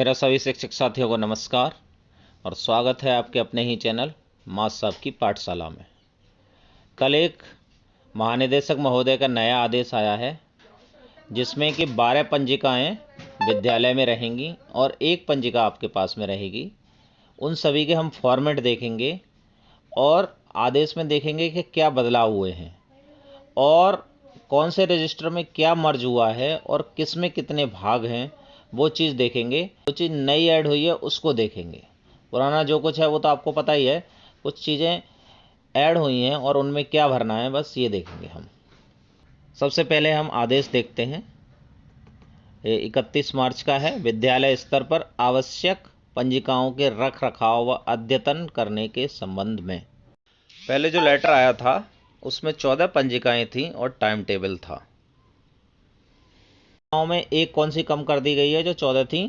मेरा सभी शिक्षक साथियों को नमस्कार और स्वागत है आपके अपने ही चैनल मास साहब की पाठशाला में। कल एक महानिदेशक महोदय का नया आदेश आया है जिसमें कि 12 पंजिकाएं विद्यालय में रहेंगी और एक पंजिका आपके पास में रहेगी। उन सभी के हम फॉर्मेट देखेंगे और आदेश में देखेंगे कि क्या बदलाव हुए हैं और कौन से रजिस्टर में क्या मर्ज हुआ है और किस में कितने भाग हैं, वो चीज़ देखेंगे। जो चीज़ नई ऐड हुई है उसको देखेंगे। पुराना जो कुछ है वो तो आपको पता ही है, कुछ चीज़ें ऐड हुई हैं और उनमें क्या भरना है, बस ये देखेंगे हम। सबसे पहले हम आदेश देखते हैं। ये 31 मार्च का है। विद्यालय स्तर पर आवश्यक पंजिकाओं के रख रखाव व अद्यतन करने के संबंध में। पहले जो लेटर आया था उसमें 14 पंजिकाएं थीं और टाइम टेबल था। में एक कौन सी कम कर दी गई है जो 14 थी?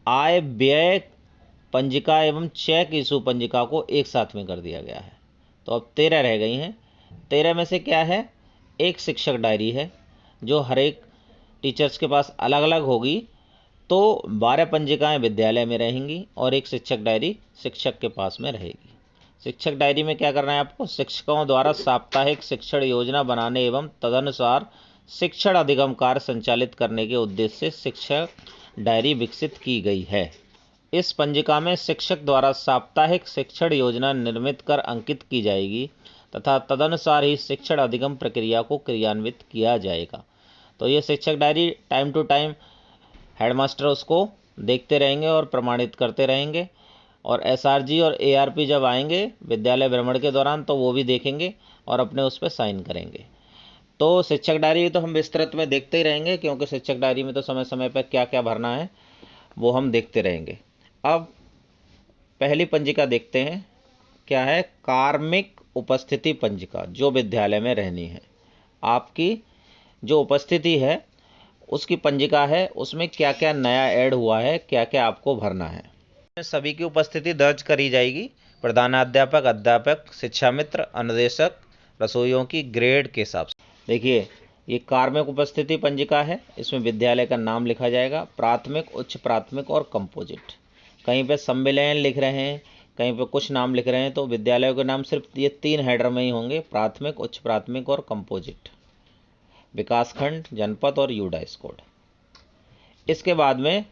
आय व्यय पंजिका एवं चेक इशू पंजिका को एक साथ में कर दिया गया है, तो अब 13 रह गई हैं। 13 में से क्या है? एक शिक्षक डायरी है जो हर एक टीचर्स के पास अलग अलग होगी, तो 12 पंजिकाएं विद्यालय में रहेंगी और एक शिक्षक डायरी शिक्षक के पास में रहेगी। शिक्षक डायरी में क्या करना है आपको? शिक्षकों द्वारा साप्ताहिक शिक्षण योजना बनाने एवं तदनुसार शिक्षण अधिगम कार्य संचालित करने के उद्देश्य से शिक्षक डायरी विकसित की गई है। इस पंजिका में शिक्षक द्वारा साप्ताहिक शिक्षण योजना निर्मित कर अंकित की जाएगी तथा तदनुसार ही शिक्षण अधिगम प्रक्रिया को क्रियान्वित किया जाएगा। तो ये शिक्षक diary time to time headmaster उसको देखते रहेंगे और प्रमाणित करते रहेंगे, और एसआरजी और एआरपी जब आएंगे विद्यालय भ्रमण के दौरान तो वो भी देखेंगे और अपने उस पर साइन करेंगे। तो शिक्षक डायरी तो हम विस्तृत में देखते ही रहेंगे, क्योंकि शिक्षक डायरी में तो समय समय पर क्या क्या भरना है वो हम देखते रहेंगे। अब पहली पंजिका देखते हैं, क्या है? कार्मिक उपस्थिति पंजिका, जो विद्यालय में रहनी है। आपकी जो उपस्थिति है उसकी पंजिका है, उसमें क्या क्या नया ऐड हुआ है, क्या क्या आपको भरना है। सभी की उपस्थिति दर्ज करी जाएगी। प्रधानाध्यापक, अध्यापक, शिक्षा मित्र, अनुदेशक, रसोइयों की ग्रेड के हिसाब से। देखिए, ये कार्मिक उपस्थिति पंजिका है। इसमें विद्यालय का नाम लिखा जाएगा, प्राथमिक, उच्च प्राथमिक और कंपोजिट। कहीं पे सम्मेलन लिख रहे हैं, कहीं पे कुछ नाम लिख रहे हैं, तो विद्यालयों के नाम सिर्फ ये 3 हेडर में ही होंगे, प्राथमिक, उच्च प्राथमिक और कंपोजिट। विकासखंड, जनपद और यूडाइस कोड। इसके बाद में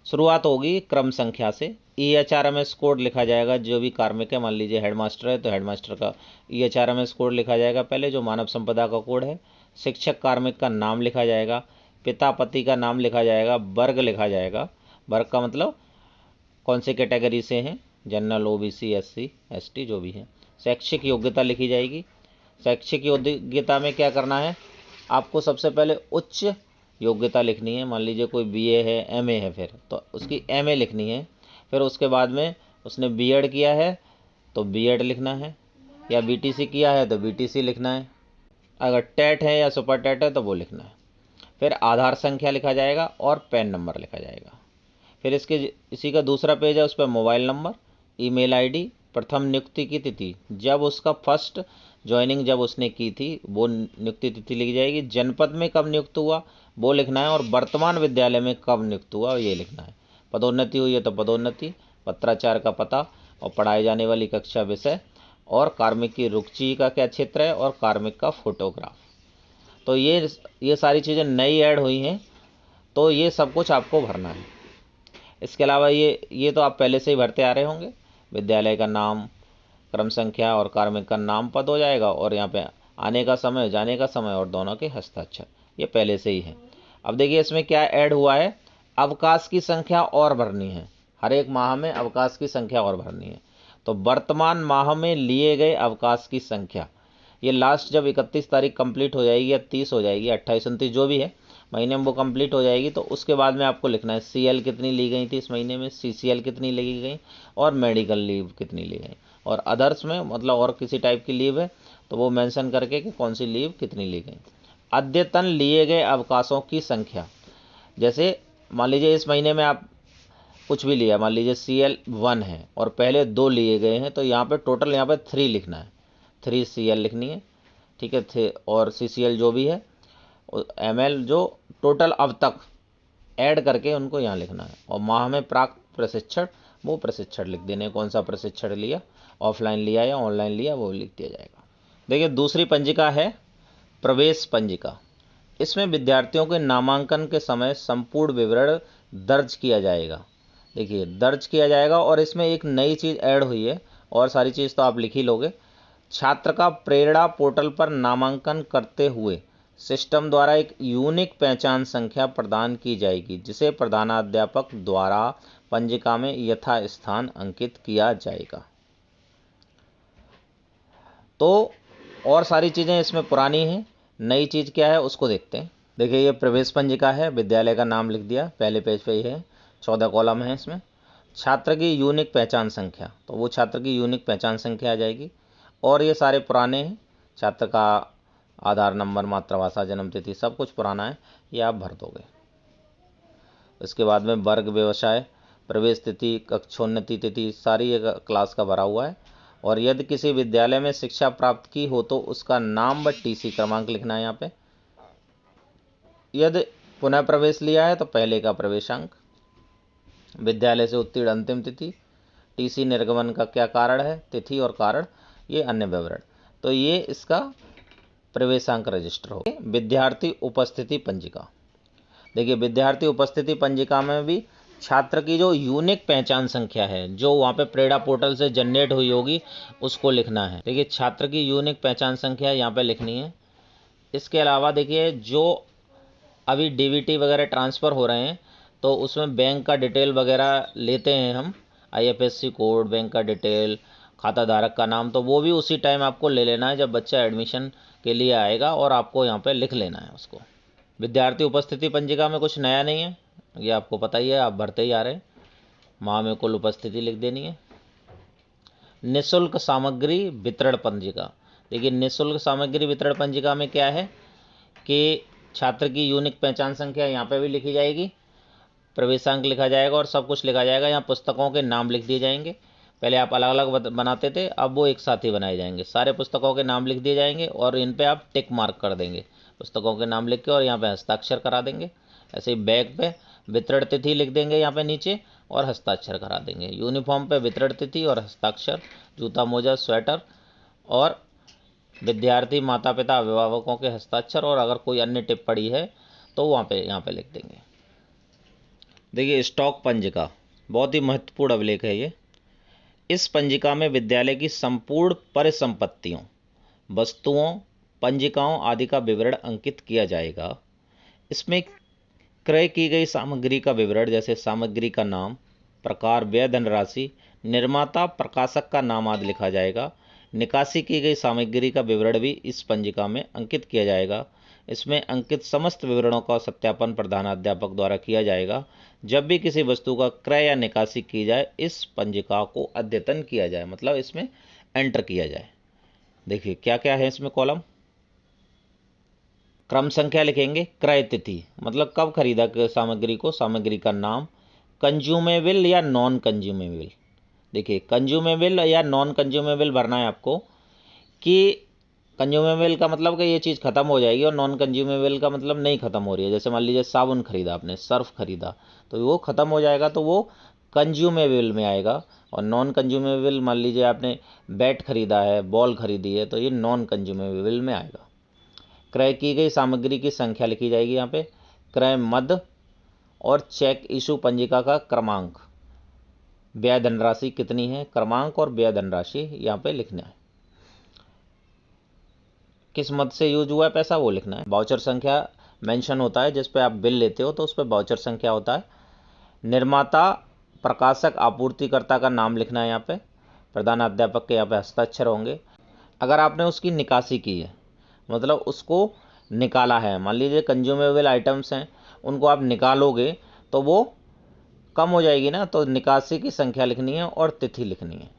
शुरुआत होगी क्रम संख्या से। EHRMS कोड लिखा जाएगा, जो भी कार्मिक है, मान लीजिए हेडमास्टर है तो हेडमास्टर का EHRMS कोड लिखा जाएगा पहले, जो मानव संपदा का कोड है। शिक्षक कार्मिक का नाम लिखा जाएगा, पिता पति का नाम लिखा जाएगा, वर्ग लिखा जाएगा। वर्ग का मतलब कौन से कैटेगरी से हैं, जनरल, OBC, SC, ST जो भी हैं। शैक्षिक योग्यता लिखी जाएगी। शैक्षिक योग्यता में क्या करना है आपको? सबसे पहले उच्च योग्यता लिखनी है। मान लीजिए कोई BA है, MA है, फिर तो उसकी MA लिखनी है। फिर उसके बाद में उसने B.Ed किया है तो B.Ed लिखना है, या BTC किया है तो BTC लिखना है। अगर टेट है या सुपर टेट है तो वो लिखना है। फिर आधार संख्या लिखा जाएगा और पैन नंबर लिखा जाएगा। फिर इसी का दूसरा पेज है, उस पर मोबाइल नंबर, ईमेल ID, प्रथम नियुक्ति की तिथि, जब उसका फर्स्ट ज्वाइनिंग जब उसने की थी वो नियुक्ति तिथि लिखी जाएगी। जनपद में कब नियुक्त हुआ वो लिखना है, और वर्तमान विद्यालय में कब नियुक्त हुआ ये लिखना है। पदोन्नति हुई है तो पदोन्नति, पत्राचार का पता और पढ़ाई जाने वाली कक्षा, विषय, और कार्मिक की रुचि का क्या क्षेत्र है, और कार्मिक का फोटोग्राफ। तो ये सारी चीज़ें नई ऐड हुई हैं, तो ये सब कुछ आपको भरना है। इसके अलावा ये तो आप पहले से ही भरते आ रहे होंगे। विद्यालय का नाम, क्रम संख्या और कार्मिक का नाम पद हो जाएगा, और यहाँ पे आने का समय, जाने का समय और दोनों के हस्ताक्षर, ये पहले से ही है। अब देखिए इसमें क्या ऐड हुआ है, अवकाश की संख्या और भरनी है। हर एक माह में अवकाश की संख्या और भरनी है। तो वर्तमान माह में लिए गए अवकाश की संख्या, ये लास्ट जब 31 तारीख कंप्लीट हो जाएगी या 30 हो जाएगी, 28, 29 जो भी है महीने में वो कंप्लीट हो जाएगी, तो उसके बाद में आपको लिखना है CL कितनी ली गई थी इस महीने में, CCL कितनी ली गई, और मेडिकल लीव कितनी ली गई, और अदर्स में मतलब और किसी टाइप की लीव है तो वो मेंशन करके कि कौन सी लीव कितनी ली गई। अद्यतन लिए गए अवकाशों की संख्या, जैसे मान लीजिए इस महीने में आप कुछ भी लिया, मान लीजिए CL1 है और पहले 2 लिए गए हैं, तो यहाँ पे टोटल यहाँ पे 3 लिखना है, 3 CL लिखनी है, ठीक है। और CCL जो भी है, ML जो टोटल अब तक ऐड करके उनको यहाँ लिखना है। और माह में प्राप्त प्रशिक्षण, वो प्रशिक्षण लिख देने, कौन सा प्रशिक्षण लिया, ऑफलाइन लिया या ऑनलाइन लिया, वो लिख दिया जाएगा। देखिए दूसरी पंजिका है प्रवेश पंजिका। इसमें विद्यार्थियों के नामांकन के समय संपूर्ण विवरण दर्ज किया जाएगा। देखिए दर्ज किया जाएगा, और इसमें एक नई चीज़ ऐड हुई है, और सारी चीज़ तो आप लिख ही लोगे। छात्र का प्रेरणा पोर्टल पर नामांकन करते हुए सिस्टम द्वारा एक यूनिक पहचान संख्या प्रदान की जाएगी, जिसे प्रधानाध्यापक द्वारा पंजिका में यथास्थान अंकित किया जाएगा। तो और सारी चीज़ें इसमें पुरानी हैं, नई चीज़ क्या है उसको देखते हैं। देखिए ये प्रवेश पंजिका है, विद्यालय का नाम लिख दिया, पहले पेज पे ही है, 14 कॉलम है इसमें। छात्र की यूनिक पहचान संख्या, तो वो छात्र की यूनिक पहचान संख्या आ जाएगी। और ये सारे पुराने हैं, छात्र का आधार नंबर, मातृभाषा, जन्म तिथि, सब कुछ पुराना है, ये आप भर दोगे। इसके बाद में वर्ग, व्यवसाय, प्रवेश तिथि, कक्षोन्नति तिथि, सारी एक क्लास का भरा हुआ है। और यदि किसी विद्यालय में शिक्षा प्राप्त की हो तो उसका नाम व टीसी क्रमांक लिखना है यहाँ पे। यदि पुनः प्रवेश लिया है तो पहले का प्रवेशांक, विद्यालय से उत्तीर्ण अंतिम तिथि, टीसी निर्गमन का क्या कारण है, तिथि और कारण, ये अन्य विवरण। तो ये इसका प्रवेशांक रजिस्टर हो। विद्यार्थी उपस्थिति पंजिका। देखिए विद्यार्थी उपस्थिति पंजिका में भी छात्र की जो यूनिक पहचान संख्या है, जो वहाँ पे प्रेरणा पोर्टल से जनरेट हुई होगी, उसको लिखना है। देखिए छात्र की यूनिक पहचान संख्या यहाँ पे लिखनी है। इसके अलावा देखिए जो अभी डीबीटी वगैरह ट्रांसफ़र हो रहे हैं, तो उसमें बैंक का डिटेल वगैरह लेते हैं हम, IFSC कोड, बैंक का डिटेल, खाता धारक का नाम, तो वो भी उसी टाइम आपको ले लेना है जब बच्चा एडमिशन के लिए आएगा, और आपको यहाँ पे लिख लेना है उसको। विद्यार्थी उपस्थिति पंजिका में कुछ नया नहीं है, ये आपको पता ही है, आप भरते ही आ रहे हैं। माह में कुल उपस्थिति लिख देनी है। निःशुल्क सामग्री वितरण पंजिका। देखिए निःशुल्क सामग्री वितरण पंजिका में क्या है कि छात्र की यूनिक पहचान संख्या यहाँ पे भी लिखी जाएगी, प्रवेशांक लिखा जाएगा और सब कुछ लिखा जाएगा। यहाँ पुस्तकों के नाम लिख दिए जाएंगे। पहले आप अलग अलग बनाते थे, अब वो एक साथ ही बनाए जाएंगे। सारे पुस्तकों के नाम लिख दिए जाएंगे और इन पे आप टिक मार्क कर देंगे, पुस्तकों के नाम लिख के, और यहाँ पे हस्ताक्षर करा देंगे। ऐसे ही बैग पे वितरण तिथि लिख देंगे यहाँ पे नीचे, और हस्ताक्षर करा देंगे। यूनिफॉर्म पे वितरण तिथि और हस्ताक्षर, जूता, मोजा, स्वेटर, और विद्यार्थी, माता पिता, अभिभावकों के हस्ताक्षर, और अगर कोई अन्य टिप्पणी है तो वहाँ पे यहाँ पे लिख देंगे। देखिए स्टॉक पंजिका बहुत ही महत्वपूर्ण अभिलेख है ये। इस पंजिका में विद्यालय की संपूर्ण परिसंपत्तियों, वस्तुओं, पंजिकाओं आदि का विवरण अंकित किया जाएगा। इसमें क्रय की गई सामग्री का विवरण, जैसे सामग्री का नाम, प्रकार, व्यय धनराशि, निर्माता, प्रकाशक का नाम आदि लिखा जाएगा। निकासी की गई सामग्री का विवरण भी इस पंजिका में अंकित किया जाएगा। इसमें अंकित समस्त विवरणों का सत्यापन प्रधानाध्यापक द्वारा किया जाएगा। जब भी किसी वस्तु का क्रय या निकासी की जाए, इस पंजिका को अद्यतन किया जाए, मतलब इसमें एंटर किया जाए। देखिए क्या क्या है इसमें कॉलम। क्रम संख्या लिखेंगे, क्रय तिथि मतलब कब खरीदा सामग्री को, सामग्री का नाम, कंज्यूमेबल या नॉन कंज्यूमेबल। देखिए कंज्यूमेबल या नॉन कंज्यूमेबल भरना है आपको, कि कंज्यूमेबल का मतलब कि ये चीज़ ख़त्म हो जाएगी, और नॉन कंज्यूमेबल का मतलब नहीं ख़त्म हो रही है। जैसे मान लीजिए साबुन खरीदा आपने, सर्फ खरीदा, तो वो ख़त्म हो जाएगा तो वो कंज्यूमेबल में आएगा। और नॉन कंज्यूमेबल, मान लीजिए आपने बैट खरीदा है, बॉल खरीदी है, तो ये नॉन कंज्यूमेबल में आएगा। क्रय की गई सामग्री की संख्या लिखी जाएगी यहाँ पे, क्रय मद और चेक इशू पंजिका का क्रमांक, व्यय धनराशि कितनी है, क्रमांक और व्यय धनराशि यहाँ पे लिखना है। किस मद से यूज हुआ है पैसा वो लिखना है। वाउचर संख्या मेंशन होता है, जिस पे आप बिल लेते हो तो उस पर वाउचर संख्या होता है। निर्माता, प्रकाशक, आपूर्तिकर्ता का नाम लिखना है यहाँ पे। प्रधानाध्यापक के यहाँ पे हस्ताक्षर होंगे। अगर आपने उसकी निकासी की है, मतलब उसको निकाला है, मान लीजिए कंज्यूमेबल आइटम्स हैं, उनको आप निकालोगे तो वो कम हो जाएगी ना, तो निकासी की संख्या लिखनी है और तिथि लिखनी है।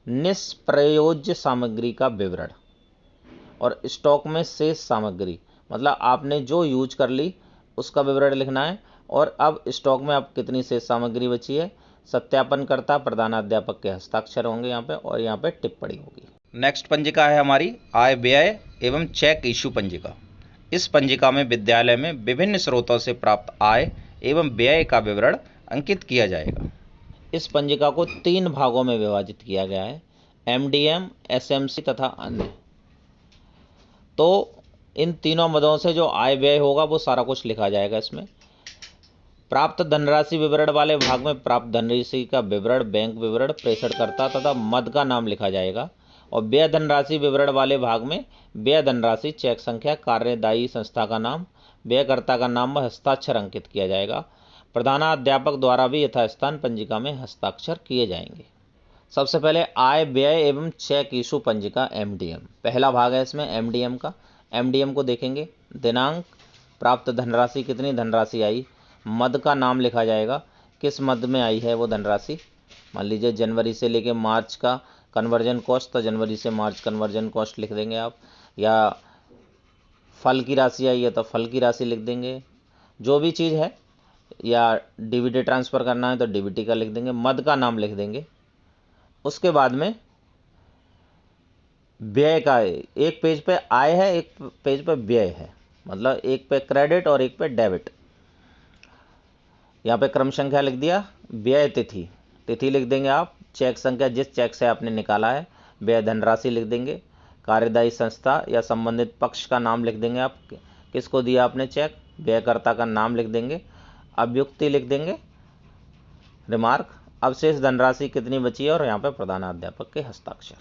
निष्प्रयोज्य सामग्री का विवरण और स्टॉक में शेष सामग्री, मतलब आपने जो यूज कर ली उसका विवरण लिखना है, और अब स्टॉक में अब कितनी शेष सामग्री बची है। सत्यापन करता प्रधानाध्यापक के हस्ताक्षर होंगे यहाँ पे, और यहाँ पे टिप्पणी होगी। नेक्स्ट पंजिका है हमारी आय व्यय एवं चेक इशू पंजिका। इस पंजिका में विद्यालय में विभिन्न स्रोतों से प्राप्त आय एवं व्यय का विवरण अंकित किया जाएगा। इस पंजिका को 3 भागों में विभाजित किया गया है, एमडीएम, एसएमसी तथा अन्य। तो इन तीनों मदों से जो आय व्यय होगा वो सारा कुछ लिखा जाएगा इसमें। प्राप्त धनराशि विवरण वाले भाग में प्राप्त धनराशि का विवरण, बैंक विवरण, प्रेषणकर्ता तथा मद का नाम लिखा जाएगा। और व्यय धनराशि विवरण वाले भाग में व्यय धनराशि, चेक संख्या, कार्यदायी संस्था का नाम, व्ययकर्ता का नाम व हस्ताक्षर अंकित किया जाएगा। प्रधानाध्यापक द्वारा भी यथास्थान पंजिका में हस्ताक्षर किए जाएंगे। सबसे पहले आय व्यय एवं चेक इशू पंजिका एमडीएम, पहला भाग है इसमें एमडीएम का। एमडीएम को देखेंगे, दिनांक, प्राप्त धनराशि, कितनी धनराशि आई, मद का नाम लिखा जाएगा, किस मद में आई है वो धनराशि। मान लीजिए जनवरी से लेके मार्च का कन्वर्जन कॉस्ट, तो जनवरी से मार्च कन्वर्जन कॉस्ट लिख देंगे आप। या फल की राशि आई है तो फल की राशि लिख देंगे, जो भी चीज़ है। या डीबीटी ट्रांसफ़र करना है तो डीबीटी का लिख देंगे, मद का नाम लिख देंगे। उसके बाद में व्यय का, एक पेज पे आय है, एक पेज पे व्यय है, मतलब एक पे क्रेडिट और एक पे डेबिट। यहाँ पे क्रम संख्या लिख दिया, व्यय तिथि, तिथि लिख देंगे आप, चेक संख्या जिस चेक से आपने निकाला है, व्यय धनराशि लिख देंगे, कार्यदायी संस्था या संबंधित पक्ष का नाम लिख देंगे आप, किसको दिया आपने चेक, व्ययकर्ता का नाम लिख देंगे, अव्युक्ति लिख देंगे, रिमार्क, अवशेष धनराशि कितनी बची है और यहाँ पे प्रधानाध्यापक के हस्ताक्षर।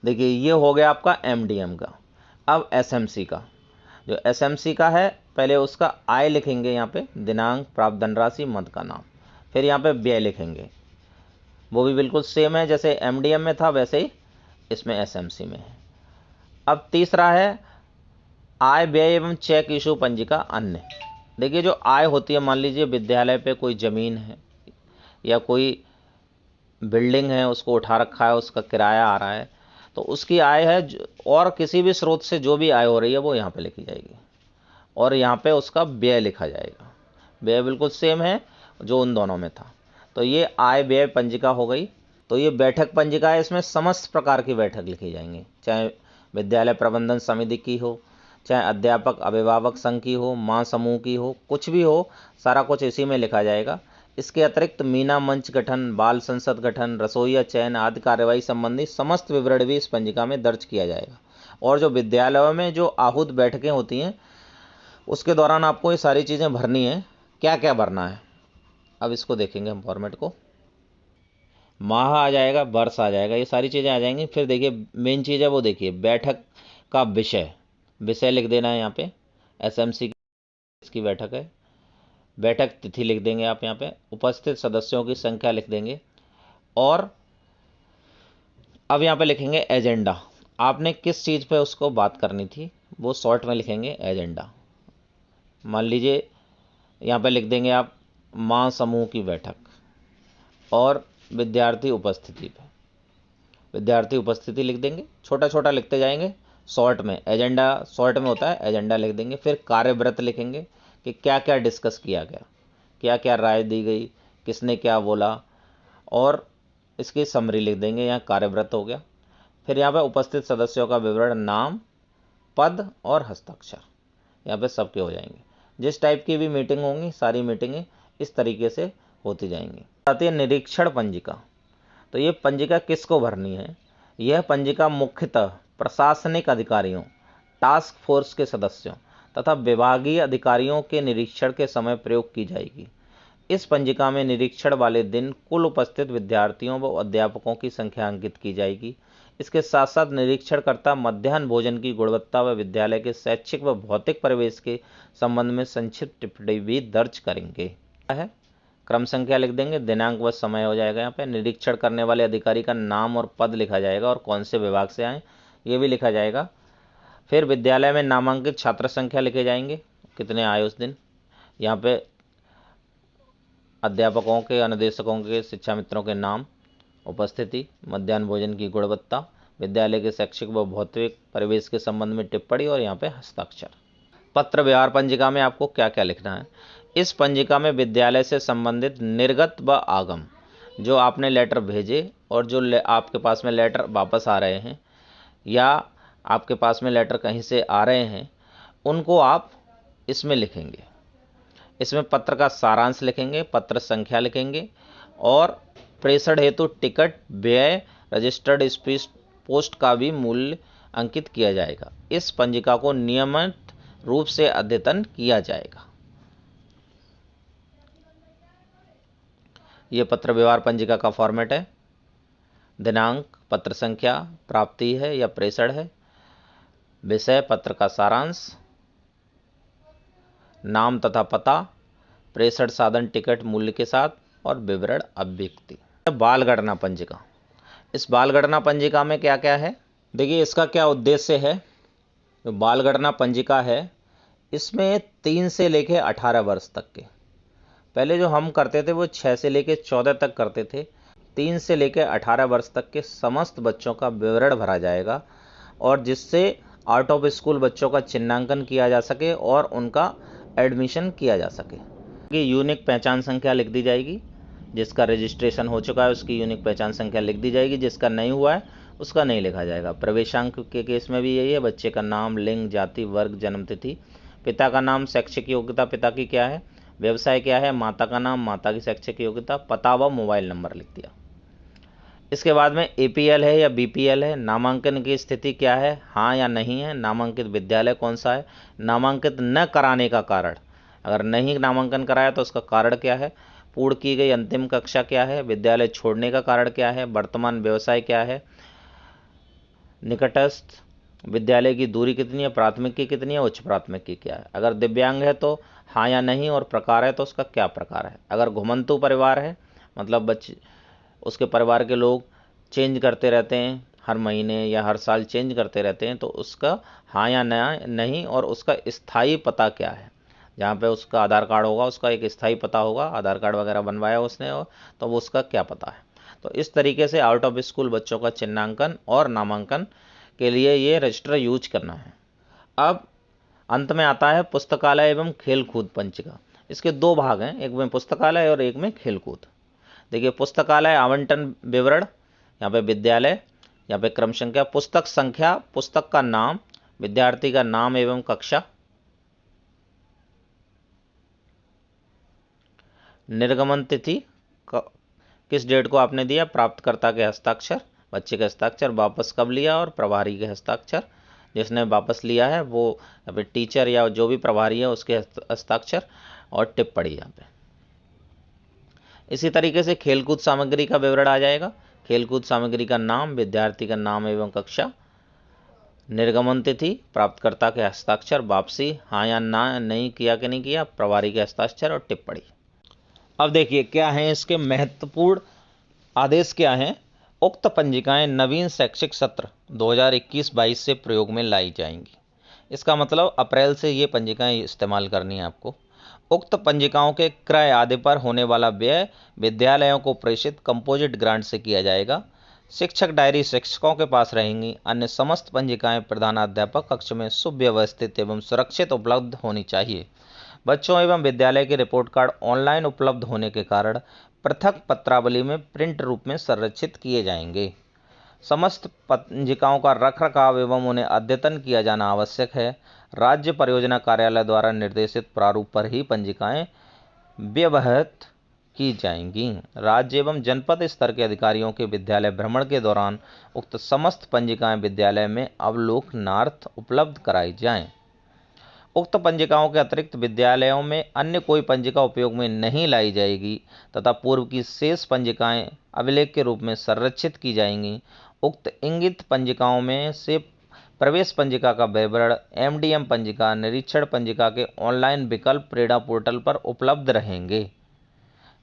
देखिए ये हो गया आपका एमडीएम का। अब एसएमसी का, जो एसएमसी का है, पहले उसका आय लिखेंगे यहाँ पे, दिनांक, प्राप्त धनराशि, मद का नाम, फिर यहाँ पे व्यय लिखेंगे। वो भी बिल्कुल सेम है, जैसे एमडीएम में था वैसे ही इसमें एसएमसी में है। अब तीसरा है आय व्यय एवं चेक इशू पंजिका अन्य। देखिए जो आय होती है, मान लीजिए विद्यालय पे कोई ज़मीन है या कोई बिल्डिंग है, उसको उठा रखा है, उसका किराया आ रहा है, तो उसकी आय है, और किसी भी स्रोत से जो भी आय हो रही है वो यहाँ पे लिखी जाएगी। और यहाँ पे उसका व्यय लिखा जाएगा, व्यय बिल्कुल सेम है जो उन दोनों में था। तो ये आय व्यय पंजिका हो गई। तो ये बैठक पंजिका है, इसमें समस्त प्रकार की बैठक लिखी जाएंगी, चाहे विद्यालय प्रबंधन समिति की हो, चाहे अध्यापक अभिभावक संघ की हो, माँ समूह की हो, कुछ भी हो, सारा कुछ इसी में लिखा जाएगा। इसके अतिरिक्त मीना मंच गठन, बाल संसद गठन, रसोईया चयन आदि कार्यवाही संबंधी समस्त विवरण भी इस पंजिका में दर्ज किया जाएगा। और जो विद्यालयों में जो आहूत बैठकें होती हैं, उसके दौरान आपको ये सारी चीज़ें भरनी है। क्या क्या भरना है, अब इसको देखेंगे हम फॉर्मेट को। माह आ जाएगा, वर्ष आ जाएगा, ये सारी चीज़ें आ जाएंगी। फिर देखिए मेन चीज़ है वो, देखिए बैठक का विषय, विषय लिख देना है यहाँ पे, एसएमसी की बैठक है। बैठक तिथि लिख देंगे आप यहाँ पे, उपस्थित सदस्यों की संख्या लिख देंगे। और अब यहाँ पे लिखेंगे एजेंडा, आपने किस चीज़ पे उसको बात करनी थी वो शॉर्ट में लिखेंगे एजेंडा। मान लीजिए यहाँ पे लिख देंगे आप माँ समूह की बैठक और विद्यार्थी उपस्थिति पे, विद्यार्थी उपस्थिति लिख देंगे, छोटा छोटा लिखते जाएंगे शॉर्ट में। एजेंडा शॉर्ट में होता है, एजेंडा लिख देंगे। फिर कार्यव्रत लिखेंगे कि क्या क्या डिस्कस किया गया, क्या क्या राय दी गई, किसने क्या बोला, और इसकी समरी लिख देंगे, यहाँ कार्यव्रत हो गया। फिर यहाँ पे उपस्थित सदस्यों का विवरण, नाम, पद और हस्ताक्षर, यहाँ पे सबके हो जाएंगे। जिस टाइप की भी मीटिंग होंगी, सारी मीटिंगें इस तरीके से होती जाएंगी। आती है निरीक्षण पंजिका। तो ये पंजिका किसको भरनी है, यह पंजिका मुख्यतः प्रशासनिक अधिकारियों, टास्क फोर्स के सदस्यों तथा विभागीय अधिकारियों के निरीक्षण के समय प्रयोग की जाएगी। इस पंजिका में निरीक्षण वाले दिन कुल उपस्थित विद्यार्थियों व अध्यापकों की संख्या अंकित की जाएगी। इसके साथ साथ निरीक्षणकर्ता मध्याह्न भोजन की गुणवत्ता व विद्यालय के शैक्षिक व भौतिक परिवेश के संबंध में संक्षिप्त टिप्पणी भी दर्ज करेंगे। है क्रम संख्या लिख देंगे, दिनांक व समय हो जाएगा। यहाँ पे निरीक्षण करने वाले अधिकारी का नाम और पद लिखा जाएगा और कौन से विभाग से आए ये भी लिखा जाएगा। फिर विद्यालय में नामांकित छात्र संख्या लिखे जाएंगे, कितने आए उस दिन। यहाँ पे अध्यापकों के, अनुदेशकों के, शिक्षा मित्रों के नाम, उपस्थिति, मध्याह्न भोजन की गुणवत्ता, विद्यालय के शैक्षिक व भौतिक परिवेश के संबंध में टिप्पणी और यहाँ पे हस्ताक्षर। पत्र व्यवहार पंजिका में आपको क्या क्या लिखना है, इस पंजिका में विद्यालय से संबंधित निर्गत व आगम, जो आपने लेटर भेजे और जो आपके पास में लेटर वापस आ रहे हैं या आपके पास में लेटर कहीं से आ रहे हैं, उनको आप इसमें लिखेंगे। इसमें पत्र का सारांश लिखेंगे, पत्र संख्या लिखेंगे और प्रेषण हेतु टिकट, व्यय, रजिस्टर्ड स्पीड पोस्ट का भी मूल्य अंकित किया जाएगा। इस पंजिका को नियमित रूप से अद्यतन किया जाएगा। यह पत्र व्यवहार पंजिका का फॉर्मेट है। दिनांक, पत्र संख्या, प्राप्ति है या प्रेषण है, विषय पत्र का सारांश, नाम तथा पता, प्रेषण साधन टिकट मूल्य के साथ और विवरण अभिव्यक्ति। बाल गणना पंजिका। इस बाल गणना पंजिका में क्या क्या है, देखिए इसका क्या उद्देश्य है। जो बाल गणना पंजिका है इसमें 3 से लेकर 18 वर्ष तक के, पहले जो हम करते थे वो 6 से लेकर 14 तक करते थे, 3 से लेकर 18 वर्ष तक के समस्त बच्चों का विवरण भरा जाएगा और जिससे आउट ऑफ स्कूल बच्चों का चिन्हांकन किया जा सके और उनका एडमिशन किया जा सके। यूनिक पहचान संख्या लिख दी जाएगी, जिसका रजिस्ट्रेशन हो चुका है उसकी यूनिक पहचान संख्या लिख दी जाएगी, जिसका नहीं हुआ है उसका नहीं लिखा जाएगा। प्रवेशांक के केस में भी यही है, बच्चे का नाम, लिंग, जाति, वर्ग, जन्मतिथि, पिता का नाम, शैक्षिक योग्यता पिता की क्या है, व्यवसाय क्या है, माता का नाम, माता की शैक्षिक योग्यता, पता व मोबाइल नंबर लिख दिया। इसके बाद में एपीएल है या बीपीएल है, नामांकन की स्थिति क्या है, हाँ या नहीं है, नामांकित विद्यालय कौन सा है, नामांकित न कराने का कारण, अगर नहीं नामांकन कराया तो उसका कारण क्या है, पूर्ण की गई अंतिम कक्षा क्या है, विद्यालय छोड़ने का कारण क्या है, वर्तमान व्यवसाय क्या है, निकटस्थ विद्यालय की दूरी कितनी है, प्राथमिक की कितनी है, उच्च प्राथमिक की क्या है, अगर दिव्यांग है तो हाँ या नहीं और प्रकार है तो उसका क्या प्रकार है, अगर घुमंतु परिवार है मतलब बच्चे उसके परिवार के लोग चेंज करते रहते हैं, हर महीने या हर साल चेंज करते रहते हैं, तो उसका हाँ या नहीं और उसका स्थायी पता क्या है, जहाँ पे उसका आधार कार्ड होगा उसका एक स्थायी पता होगा, आधार कार्ड वगैरह बनवाया उसने तो वो उसका क्या पता है। तो इस तरीके से आउट ऑफ स्कूल बच्चों का चिन्हांकन और नामांकन के लिए ये रजिस्टर यूज करना है। अब अंत में आता है पुस्तकालय एवं खेलकूद पंजिका। इसके 2 भाग हैं, एक में पुस्तकालय और एक में खेलकूद। देखिए पुस्तकालय आवंटन विवरण, यहाँ पे विद्यालय, यहाँ पे क्रम संख्या, पुस्तक संख्या, पुस्तक का नाम, विद्यार्थी का नाम एवं कक्षा, निर्गमन तिथि किस डेट को आपने दिया, प्राप्तकर्ता के हस्ताक्षर, बच्चे का हस्ताक्षर, वापस कब लिया और प्रभारी के हस्ताक्षर, जिसने वापस लिया है वो यहाँ पे टीचर या जो भी प्रभारी है उसके हस्ताक्षर और टिप्पणी यहाँ पे। इसी तरीके से खेलकूद सामग्री का विवरण आ जाएगा, खेलकूद सामग्री का नाम, विद्यार्थी का नाम एवं कक्षा, निर्गमन तिथि, प्राप्तकर्ता के हस्ताक्षर, वापसी हाँ या ना, नहीं किया कि नहीं किया, प्रभारी के हस्ताक्षर और टिप्पणी। अब देखिए क्या है इसके महत्वपूर्ण आदेश क्या हैं। उक्त पंजिकाएं नवीन शैक्षिक सत्र 2021-22 से प्रयोग में लाई जाएंगी। इसका मतलब अप्रैल से ये पंजिकाएं इस्तेमाल करनी है आपको। उक्त पंजिकाओं के क्रय आदि पर होने वाला व्यय विद्यालयों को प्रेषित कंपोजिट ग्रांट से किया जाएगा। शिक्षक डायरी शिक्षकों के पास रहेंगी। अन्य समस्त पंजिकाएं प्रधानाध्यापक कक्ष में सुव्यवस्थित एवं सुरक्षित उपलब्ध होनी चाहिए। बच्चों एवं विद्यालय के रिपोर्ट कार्ड ऑनलाइन उपलब्ध होने के कारण पृथक पत्रावली में प्रिंट रूप में संरक्षित किए जाएंगे। समस्त पंजिकाओं का रखरखाव एवं उन्हें अद्यतन किया जाना आवश्यक है। राज्य परियोजना कार्यालय द्वारा निर्देशित प्रारूप पर ही पंजिकाएं व्यवहित की जाएंगी। राज्य एवं जनपद स्तर के अधिकारियों के विद्यालय भ्रमण के दौरान उक्त समस्त पंजिकाएं विद्यालय में अवलोकनार्थ उपलब्ध कराई जाएं। उक्त पंजिकाओं के अतिरिक्त विद्यालयों में अन्य कोई पंजिका उपयोग में नहीं लाई जाएगी तथा पूर्व की शेष पंजिकाएं अभिलेख के रूप में संरक्षित की जाएंगी। उक्त इंगित पंजिकाओं में से प्रवेश पंजिका का विवरण, एमडीएम पंजिका, निरीक्षण पंजिका के ऑनलाइन विकल्प प्रेरणा पोर्टल पर उपलब्ध रहेंगे,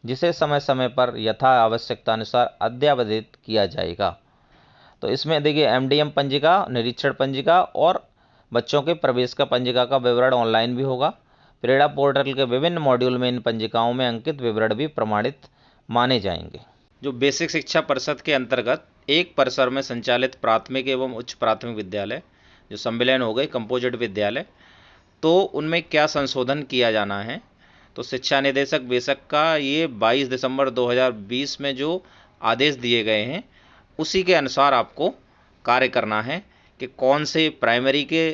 जिसे समय समय पर यथा आवश्यकता अनुसार अद्यतन किया जाएगा। तो इसमें देखिए एमडीएम पंजिका, निरीक्षण पंजिका और बच्चों के प्रवेश का पंजिका का विवरण ऑनलाइन भी होगा। प्रेरणा पोर्टल के विभिन्न मॉड्यूल में इन पंजिकाओं में अंकित विवरण भी प्रमाणित माने जाएंगे। जो बेसिक शिक्षा परिषद के अंतर्गत एक परिसर में संचालित प्राथमिक एवं उच्च प्राथमिक विद्यालय जो संविलियन हो गए कंपोजिट विद्यालय, तो उनमें क्या संशोधन किया जाना है। तो शिक्षा निदेशक बेशक का ये 22 दिसंबर 2020 में जो आदेश दिए गए हैं उसी के अनुसार आपको कार्य करना है कि कौन से प्राइमरी के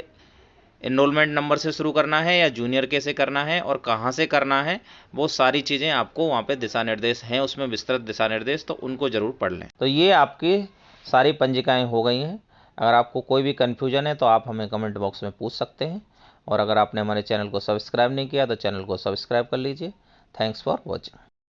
इनरोलमेंट नंबर से शुरू करना है या जूनियर कैसे करना है और कहाँ से करना है, वो सारी चीज़ें आपको वहाँ पे दिशा निर्देश हैं, उसमें विस्तृत दिशा निर्देश, तो उनको ज़रूर पढ़ लें। तो ये आपकी सारी पंजिकाएँ हो गई हैं। अगर आपको कोई भी कन्फ्यूजन है तो आप हमें कमेंट बॉक्स में पूछ सकते हैं, और अगर आपने हमारे चैनल को सब्सक्राइब नहीं किया तो चैनल को सब्सक्राइब कर लीजिए। Thanks for watching.